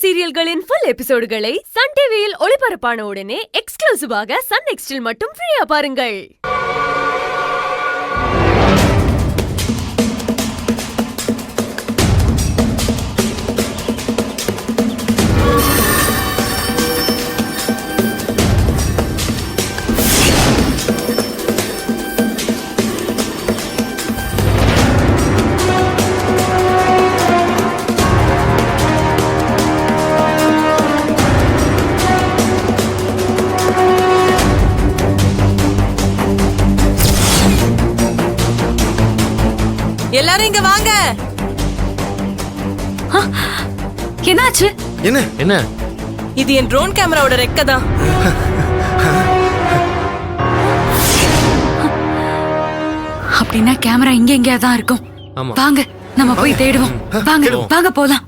சீரியல்களின் full எபிசோடுகளை Sun டிவியில் ஒளிபரப்பான உடனே எக்ஸ்க்ளூசிவாக சன் நெக்ஸ்டில் மட்டும் ஃப்ரீயா பாருங்கள். எல்லாரும் இங்க வாங்க. என்னாச்சு? என்ன? இது என் ட்ரோன் கேமராவோட ரெக்கை தான். அப்படின்னா கேமரா இங்க எங்கயா தான் இருக்கும். வாங்க நம்ம போய் தேடுவோம். வாங்க வாங்க போலாம்.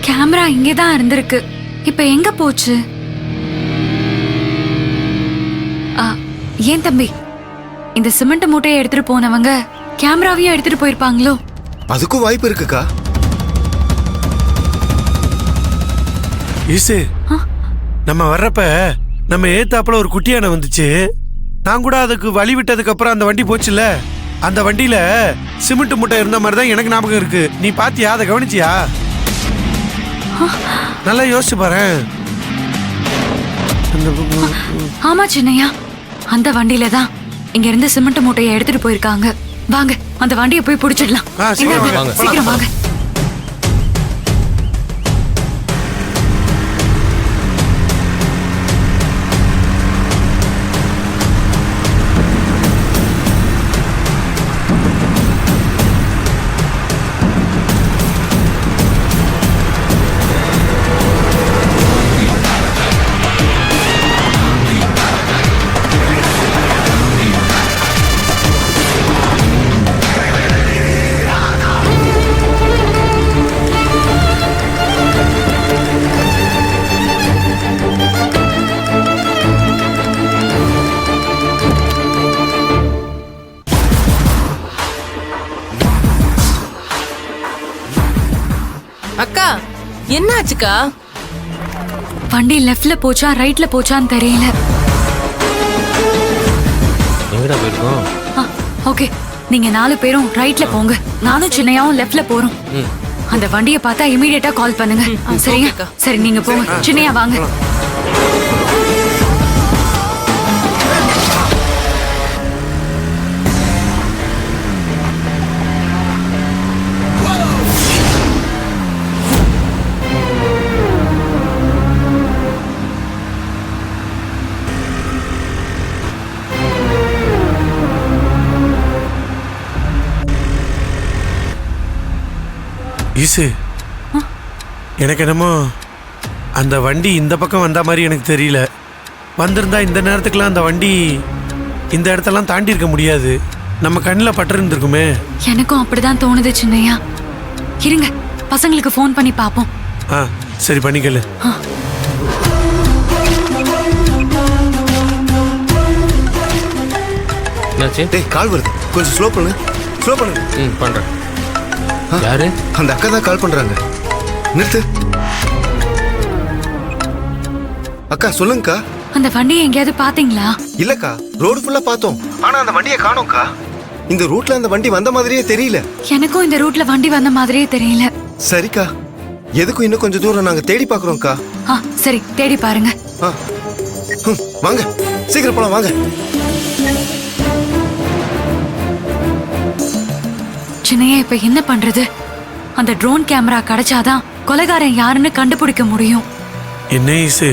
கேமரா இங்கதான் இருந்திருக்கு. இப்ப எங்க போச்சு? ஏன் தம்பி, இந்த சிமெண்ட் மூட்டையை எடுத்துட்டு போனவங்க கேமராவையும் எடுத்துட்டு போயிருப்பாங்களோ? அதுக்கும் வாய்ப்பு இருக்குக்கா. ஈசு, நம்ம வர்றப்ப நம்ம ஏத்தாப்புல ஒரு குட்டி யானை வந்துச்சு. நான் கூட அதுக்கு வழி விட்டதுக்கு அப்புறம் அந்த வண்டி போச்சுல, அந்த வண்டியில சிமெண்ட் மூட்டை இருந்த மாதிரி தான் எனக்கு ஞாபகம் இருக்கு. நீ பாத்தியா? அதை கவனிச்சியா? நல்லா யோசிச்சு பாரு. ஆமா சின்னையா, அந்த வண்டியில தான் இங்க இருந்து சிமெண்ட் மூட்டையை எடுத்துட்டு போயிருக்காங்க. வாங்க அந்த வண்டியை போய் புடிச்சிடலாம். சீக்கிரம் வாங்க. அக்கா, என்னாச்சுக்கா? வண்டி லெஃப்ட்ல போச்சா ரைட்ல போச்சான்னு தெரியல. எங்கடா போயிருக்கோம்? ஓகே, நீங்க 4 பேரும் ரைட்ல போங்க, நானும் சின்னையாவும் லெஃப்ட்ல போறோம். அந்த வண்டியை பார்த்தா இமீடியட்டா கால் பண்ணுங்க. சரியா? சரி, நீங்க போங்க. சின்னையா வாங்க. ஈசு, எனக்கு என்னமோ அந்த வண்டி இந்த பக்கம் வந்த மாதிரி எனக்கு தெரியல. வந்திருந்தா இந்த நேரத்துக்குலாம் அந்த வண்டி இந்த இடத்தெல்லாம் தாண்டி இருக்க முடியாது. நம்ம கண்ணில் பட்டு இருந்திருக்குமே. எனக்கும் அப்படிதான் தோணுது சின்னையா. இருங்க, பசங்களுக்கு ஃபோன் பண்ணி பாப்போம். சரி, பண்ணிக்கல. டேய், கால் வருது, கொஞ்சம் ஸ்லோ பண்ணு. ஸ்லோ பண்ணு. பண்றேன். யாரு? அந்த அக்கா தான் கால் பண்றாங்க. நிறுத்து. அக்கா, சொல்லுங்கக்கா. அந்த வண்டியை எங்கேயாவது பாத்தீங்களா? இல்லக்கா, ரோடு ஃபுல்லா பார்த்தோம். ஆனா அந்த வண்டியை காணோம்க்கா. இந்த ரூட்ல அந்த வண்டி வந்த மாதிரியே தெரியல. எனக்கும் இந்த ரூட்ல வண்டி வந்த மாதிரியே தெரியல. சரிக்கா, எதுக்கும் இன்னும் கொஞ்சம் தூரம் நாங்க தேடி பாக்குறோம்க்கா. சரி, தேடி பாருங்க. வாங்க, சீக்கிரம் போலாம் வாங்க. சின்னையா, இப்ப என்ன பண்றது? அந்த ட்ரோன் கேமரா கிடைச்சாதான் கொலைகாரன் யாருன்னு கண்டுபிடிக்க முடியும். என்ன ஈசு,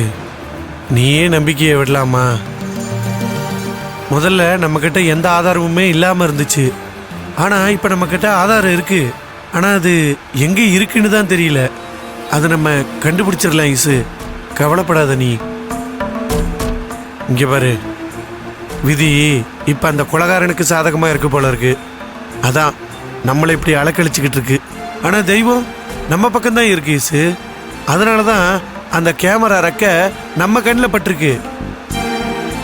நீயே நம்பிக்கையை விடலாமா? முதல்ல நம்ம கிட்ட எந்த ஆதாரமுமே இல்லாம இருந்துச்சு. ஆனா இப்ப நம்ம கிட்ட ஆதாரம் இருக்கு. ஆனா அது எங்க இருக்குன்னு தான் தெரியல. அதை நம்ம கண்டுபிடிச்சிடலாம் ஈசு, கவலைப்படாத நீ. இங்க பாரு, விதி இப்ப அந்த கொலகாரனுக்கு சாதகமா இருக்கு போல இருக்கு. அதான் நம்மளை இப்படி அலக்கழிச்சுக்கிட்டு இருக்கு. ஆனா தெய்வம் நம்ம பக்கம்தான் இருக்கு ஈசு. அதனாலதான் அந்த கேமரா ரெக்க நம்ம கண்ணில் பட்டிருக்கு.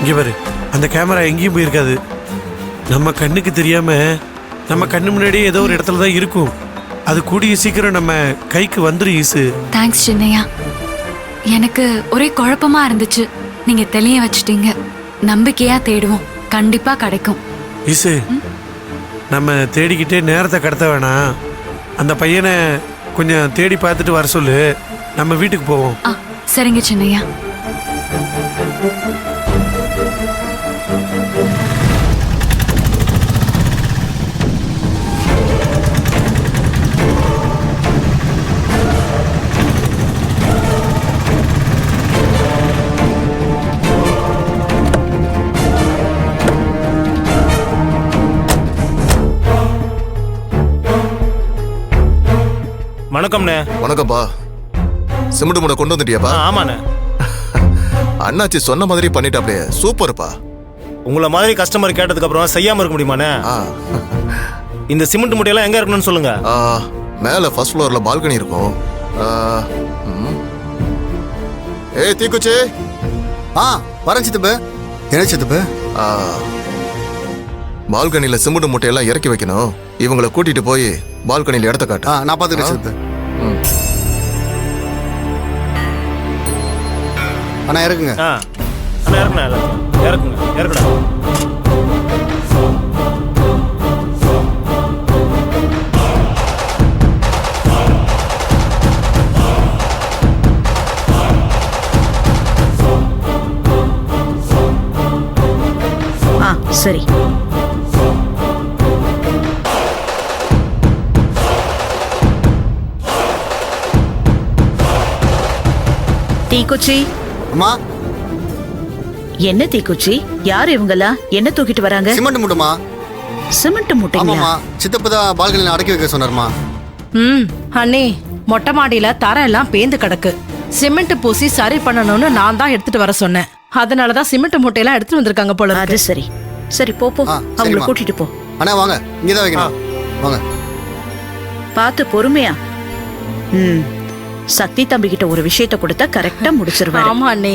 இங்க பாரு, அந்த கேமரா எங்கேயும் போயிருக்காது. நம்ம கண்ணுக்கு தெரியாம நம்ம கண்ணு முன்னாடியே ஏதோ ஒரு இடத்துல தான் இருக்கும். அது கூடிய சீக்கிரம் நம்ம கைக்கு வந்துரும் ஈசு. தேங்க்ஸ் சின்னையா. எனக்கு ஒரே குழப்பமா இருந்துச்சு, நீங்க தெளிய வச்சிட்டீங்க. நம்பிக்கையா தேடுவோம், கண்டிப்பா கிடைக்கும். ஈசு, நம்ம தேடிக்கிட்டே நேரத்தை கடத்த வேணாம். அந்த பையனை கொஞ்சம் தேடி பார்த்துட்டு வர சொல்லு, நம்ம வீட்டுக்கு போவோம். சரிங்க சின்னையா. வணக்கம்ண்ணே. வணக்கம்ப்பா. சிமெண்ட் மூட்டை கொண்டு வந்துட்டியாப்பா? ஆமாண்ணே. அண்ணாச்சி சொன்ன மாதிரி பண்ணிட்டாப்லையே, சூப்பர்ப்பா. உங்களை மாதிரி கஸ்டமர் கேட்டதுக்கு அப்புறம் செய்யாம இருக்க முடியுமாண்ணே? இந்த சிமெண்ட் மூட்டையெல்லாம் எங்க இருக்கணும்னு சொல்லுங்க. மேல ஃபர்ஸ்ட் ஃப்ளோர்ல பால்கனி இருக்கும். ஏய் தீக்குச்சி. வரேன் சித்தப்பு. என்ன சித்தப்பு? பால்கனில சிமெண்ட் மூட்டையெல்லாம் இறக்கி வைக்கணும். இவங்களை கூட்டிட்டு போய் பால்கனில இடத்த காட்டு. நான் பாத்துக்கிறேன் சித்தப்பு. அண்ணா இறக்குங்க. அண்ணா இறக்குண்ணா, இறக்குங்க, இறக்குடா. சரி. தீக்குச்சி. அம்மா. என்ன தீக்குச்சி, யார் இவங்களா? என்ன தூக்கிட்டு வராங்க? சிமெண்ட் மூட்டைமா. சிமெண்ட் மூட்டைங்களா? ஆமாம்மா, சித்தப்பு தான் பால்கனில அடக்கி வைக்க சொன்னார்மா. அண்ணே, மொட்டை மாடியில தரை எல்லாம் பேந்து கிடக்கு. சிமெண்ட் பூசி சரி பண்ணணும்னு நான் தான் எடுத்துட்டு வர சொன்னேன். அதனாலதான் சிமெண்ட் மூட்டையெல்லாம் எடுத்துட்டு வந்திருக்காங்க போல. அது சரி. சரி, போ போ, அவங்கள கூட்டிட்டு போ. அண்ணா வாங்க, இங்கதான் வைக்கணும். வாங்க. பார்த்து பொறுமையா. சக்தி தம்பி கிட்ட ஒரு விஷயத்தை கொடுத்தா கரெக்டா முடிச்சிருவாரு. ஆமா அண்ணே.